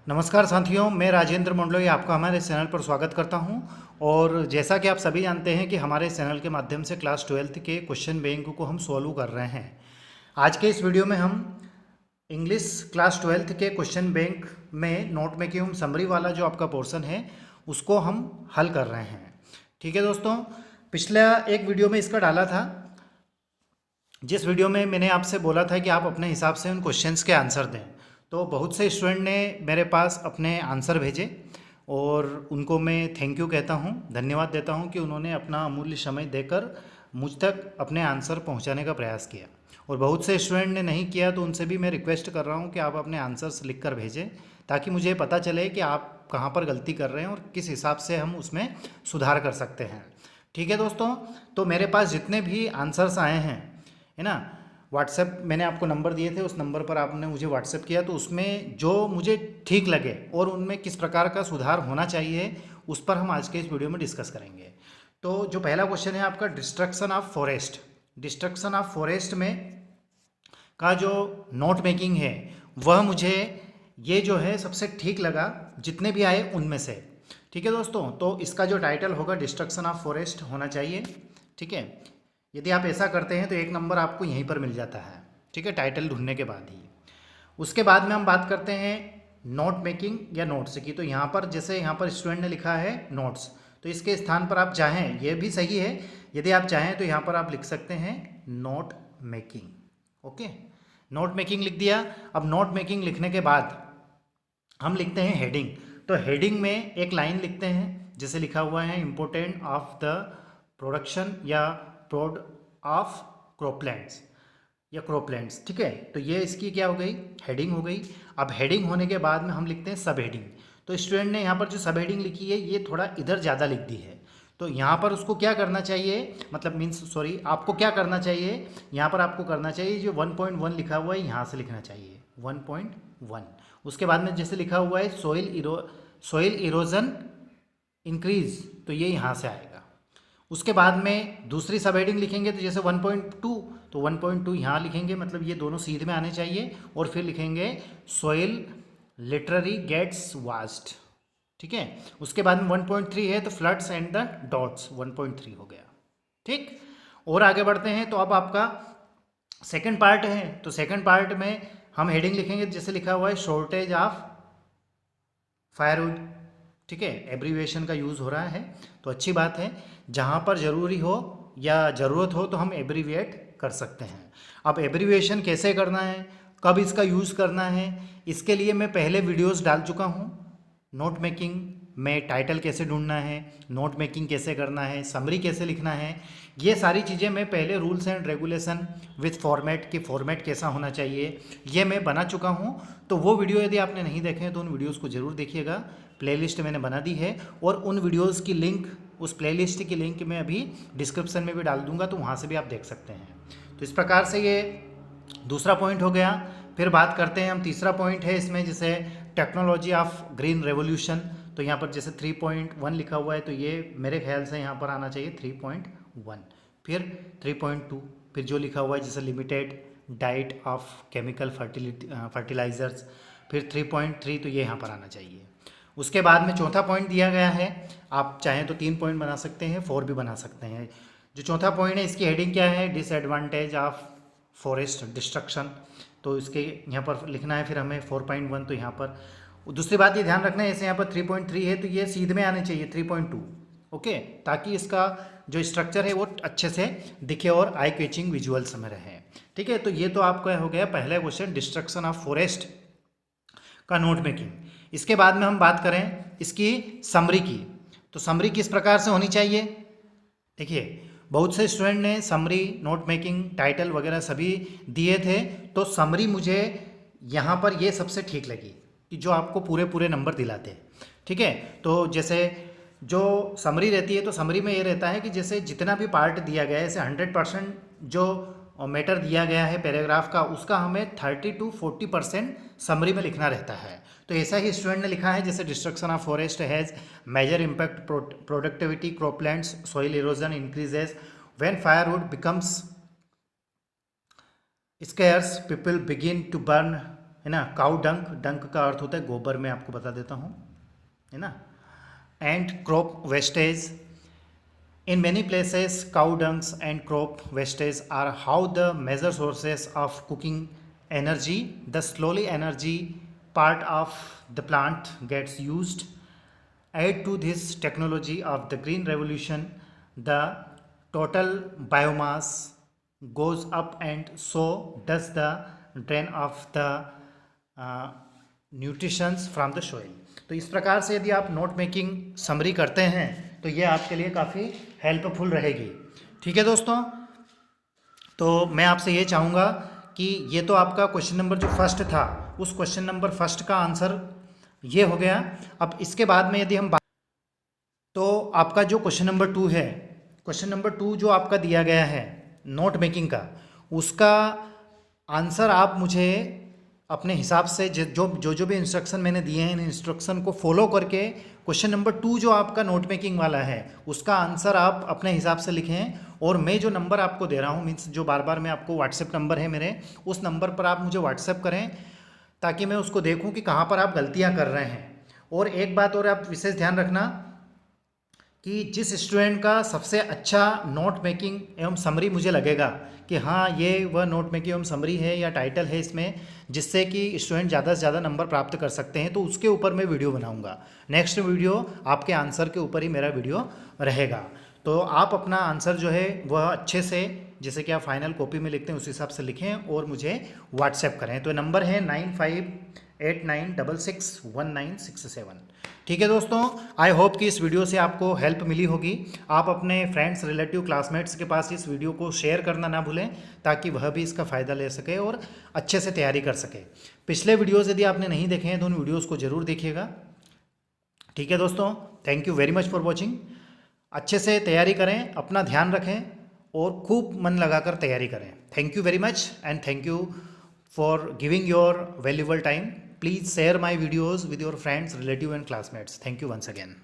नमस्कार साथियों, मैं राजेंद्र मंडलोई आपका हमारे चैनल पर स्वागत करता हूं। और जैसा कि आप सभी जानते हैं कि हमारे चैनल के माध्यम से क्लास 12th के क्वेश्चन बैंक को हम सॉल्व कर रहे हैं। आज के इस वीडियो में हम इंग्लिश क्लास 12th के क्वेश्चन बैंक में नोट मेकिंग समरी वाला जो आपका पोर्शन है उसको हम हल कर रहे हैं। ठीक है दोस्तों, पिछला एक वीडियो में इसका डाला था, जिस वीडियो में मैंने आपसे बोला था कि आप अपने हिसाब से उन क्वेश्चंस के आंसर दें। तो बहुत से स्टूडेंट ने मेरे पास अपने आंसर भेजे और उनको मैं थैंक यू कहता हूँ, धन्यवाद देता हूँ कि उन्होंने अपना अमूल्य समय देकर मुझ तक अपने आंसर पहुँचाने का प्रयास किया। और बहुत से स्टूडेंट ने नहीं किया, तो उनसे भी मैं रिक्वेस्ट कर रहा हूँ कि आप अपने आंसर्स लिख कर भेजें, ताकि मुझे पता चले कि आप कहाँ पर गलती कर रहे हैं और किस हिसाब से हम उसमें सुधार कर सकते हैं। ठीक है दोस्तों, तो मेरे पास जितने भी आंसर्स आए हैं, है ना, व्हाट्सएप मैंने आपको नंबर दिए थे, उस नंबर पर आपने मुझे व्हाट्सएप किया, तो उसमें जो मुझे ठीक लगे और उनमें किस प्रकार का सुधार होना चाहिए उस पर हम आज के इस वीडियो में डिस्कस करेंगे। तो जो पहला क्वेश्चन है आपका, destruction of forest. Destruction of forest में का जो नोट मेकिंग है वह मुझे ये जो है सबसे ठीक लगा जितने भी आए उनमें से। ठीक है दोस्तों, तो इसका जो टाइटल होगा डिस्ट्रक्शन ऑफ फॉरेस्ट होना चाहिए। ठीक है, यदि आप ऐसा करते हैं तो एक नंबर आपको यहीं पर मिल जाता है। ठीक है, टाइटल ढूंढने के बाद ही। उसके बाद में हम बात करते हैं नोट मेकिंग या नोट्स की। तो यहाँ पर जैसे यहाँ पर स्टूडेंट ने लिखा है नोट्स, तो इसके स्थान पर आप चाहें, ये भी सही है, यदि आप चाहें तो यहाँ पर आप लिख सकते हैं note making. Okay, note making लिख दिया। अब नोट मेकिंग लिखने के बाद हम लिखते हैं हेडिंग। तो हेडिंग में एक लाइन लिखते हैं, जैसे लिखा हुआ है इम्पोर्टेंट ऑफ द प्रोडक्शन या प्रोड ऑफ क्रोपलैंड्स या क्रोपलैंड्स। ठीक है, तो ये इसकी क्या हो गई, हेडिंग हो गई। अब हेडिंग होने के बाद में हम लिखते हैं सब हेडिंग। तो स्टूडेंट ने यहाँ पर जो सब हेडिंग लिखी है ये थोड़ा इधर ज़्यादा लिख दी है, तो यहाँ पर उसको क्या करना चाहिए, मतलब मीन्स सॉरी, आपको क्या करना चाहिए, यहाँ पर आपको करना चाहिए जो 1.1 लिखा हुआ है यहाँ से लिखना चाहिए 1.1। उसके बाद में जैसे लिखा हुआ है सोइल इरोजन इंक्रीज, तो ये यहाँ से आएगा। उसके बाद में दूसरी सब हेडिंग लिखेंगे तो जैसे 1.2, तो 1.2 यहाँ लिखेंगे, मतलब ये दोनों सीध में आने चाहिए। और फिर लिखेंगे सोइल लिटररी गेट्स वास्ट। ठीक है, उसके बाद में 1.3 है तो फ्लड्स एंड द डॉट्स 1.3 हो गया। ठीक, और आगे बढ़ते हैं। तो अब आपका सेकंड पार्ट है, तो सेकंड पार्ट में हम हेडिंग लिखेंगे जैसे लिखा हुआ है शॉर्टेज ऑफ फायरवुड। ठीक है, एब्रीविएशन का यूज़ हो रहा है, तो अच्छी बात है। जहाँ पर ज़रूरी हो या ज़रूरत हो तो हम एब्रीविएट कर सकते हैं। अब एब्रीविएशन कैसे करना है, कब इसका यूज़ करना है, इसके लिए मैं पहले वीडियोस डाल चुका हूँ। नोट मेकिंग में टाइटल कैसे ढूंढना है, नोट मेकिंग कैसे करना है, समरी कैसे लिखना है, ये सारी चीज़ें मैं पहले rules and regulation with format की फॉर्मेट कैसा होना चाहिए ये मैं बना चुका हूँ। तो वो वीडियो यदि आपने नहीं देखे हैं तो उन वीडियोज़ को ज़रूर देखिएगा। प्लेलिस्ट मैंने बना दी है और उन वीडियोज़ की लिंक, उस प्लेलिस्ट की लिंक मैं अभी डिस्क्रिप्शन में भी डाल दूंगा, तो वहाँ से भी आप देख सकते हैं। तो इस प्रकार से ये दूसरा पॉइंट हो गया। फिर बात करते हैं हम, तीसरा पॉइंट है इसमें जैसे टेक्नोलॉजी ऑफ ग्रीन रेवोल्यूशन। तो यहाँ पर जैसे 3.1 लिखा हुआ है, तो ये मेरे ख्याल से यहाँ पर आना चाहिए 3.1। फिर 3.2, फिर जो लिखा हुआ है जैसे limited diet of chemical fertilizers, फिर 3.3, तो ये यहाँ पर आना चाहिए। उसके बाद में चौथा पॉइंट दिया गया है, आप चाहें तो 3 पॉइंट बना सकते हैं, 4 भी बना सकते हैं। जो चौथा पॉइंट है इसकी हेडिंग क्या है, डिसएडवांटेज ऑफ फॉरेस्ट डिस्ट्रक्शन। तो इसके यहाँ पर लिखना है फिर हमें 4.1, तो यहाँ पर दूसरी बात ये ध्यान रखना है, जैसे यहाँ पर 3.3 है तो ये सीधे में आने चाहिए 3.2। ओके, ताकि इसका जो स्ट्रक्चर है वो अच्छे से दिखे और आई कैचिंग विजुअल्स में रहे। ठीक है, तो ये तो आपका हो गया पहला क्वेश्चन, डिस्ट्रक्शन ऑफ फॉरेस्ट का नोट मेकिंग। इसके बाद में हम बात करें इसकी समरी की। तो समरी किस प्रकार से होनी चाहिए, देखिए बहुत से स्टूडेंट ने समरी, नोट मेकिंग, टाइटल वगैरह सभी दिए थे, तो समरी मुझे यहाँ पर ये सबसे ठीक लगी कि जो आपको पूरे पूरे नंबर दिलाते हैं। ठीक है, तो जैसे जो समरी रहती है, तो समरी में ये रहता है कि जैसे जितना भी पार्ट दिया गया है, जैसे 100% जो मैटर दिया गया है पैराग्राफ का, उसका हमें 30 to 40% समरी में लिखना रहता है। तो ऐसा ही स्टूडेंट ने लिखा है, जैसे destruction of forest has major impact productivity, croplands, soil erosion increases, when firewood becomes scarce, people begin to burn है ना। काउ डंक, डंक का अर्थ होता है गोबर, मैं आपको बता देता हूँ, है ना। And crop wastage, in many places cow dungs and crop wastage are how the major sources of cooking energy. The slowly energy part of the plant gets used. Add to this technology of the green revolution, the total biomass goes up and so does the drain of the nutritions from the soil. तो इस प्रकार से यदि आप note making summary करते हैं तो ये आपके लिए काफ़ी हेल्पफुल रहेगी। ठीक है दोस्तों, तो मैं आपसे ये चाहूँगा कि ये तो आपका क्वेश्चन नंबर जो फर्स्ट था, उस क्वेश्चन नंबर फर्स्ट का आंसर ये हो गया। अब इसके बाद में यदि हम तो आपका जो क्वेश्चन नंबर 2 है, क्वेश्चन नंबर 2 जो आपका दिया गया है नोट मेकिंग का, उसका आंसर आप मुझे अपने हिसाब से जो भी इंस्ट्रक्शन मैंने दिए हैं, इन इंस्ट्रक्शन को फॉलो करके क्वेश्चन नंबर 2 जो आपका नोट मेकिंग वाला है उसका आंसर आप अपने हिसाब से लिखें। और मैं जो नंबर आपको दे रहा हूँ, मीन्स जो बार बार मैं आपको व्हाट्सएप नंबर है मेरे, उस नंबर पर आप मुझे व्हाट्सएप करें ताकि मैं उसको देखूँ कि कहाँ पर आप गलतियाँ कर रहे हैं। और एक बात और आप विशेष ध्यान रखना कि जिस स्टूडेंट का सबसे अच्छा नोट मेकिंग एवं समरी मुझे लगेगा कि हाँ ये वह नोट मेकिंग एवं समरी है या टाइटल है इसमें, जिससे कि स्टूडेंट ज़्यादा से ज़्यादा नंबर प्राप्त कर सकते हैं, तो उसके ऊपर मैं वीडियो बनाऊंगा। नेक्स्ट वीडियो आपके आंसर के ऊपर ही मेरा वीडियो रहेगा। तो आप अपना आंसर जो है वह अच्छे से, जैसे कि आप फाइनल कॉपी में लिखते हैं उस हिसाब से लिखें और मुझे व्हाट्सएप करें। तो नंबर है 9589661967। ठीक है दोस्तों, आई होप कि इस वीडियो से आपको हेल्प मिली होगी। आप अपने फ्रेंड्स, रिलेटिव, क्लासमेट्स के पास इस वीडियो को शेयर करना ना भूलें ताकि वह भी इसका फ़ायदा ले सके और अच्छे से तैयारी कर सके। पिछले वीडियोज़ यदि आपने नहीं देखे हैं तो उन वीडियोज़ को ज़रूर देखिएगा। ठीक है दोस्तों, thank you very much for watching. अच्छे से तैयारी करें, अपना ध्यान रखें और खूब मन लगाकर तैयारी करें। Thank you very much and thank you for giving your valuable time. Please share my videos with your friends, relatives and classmates. Thank you once again.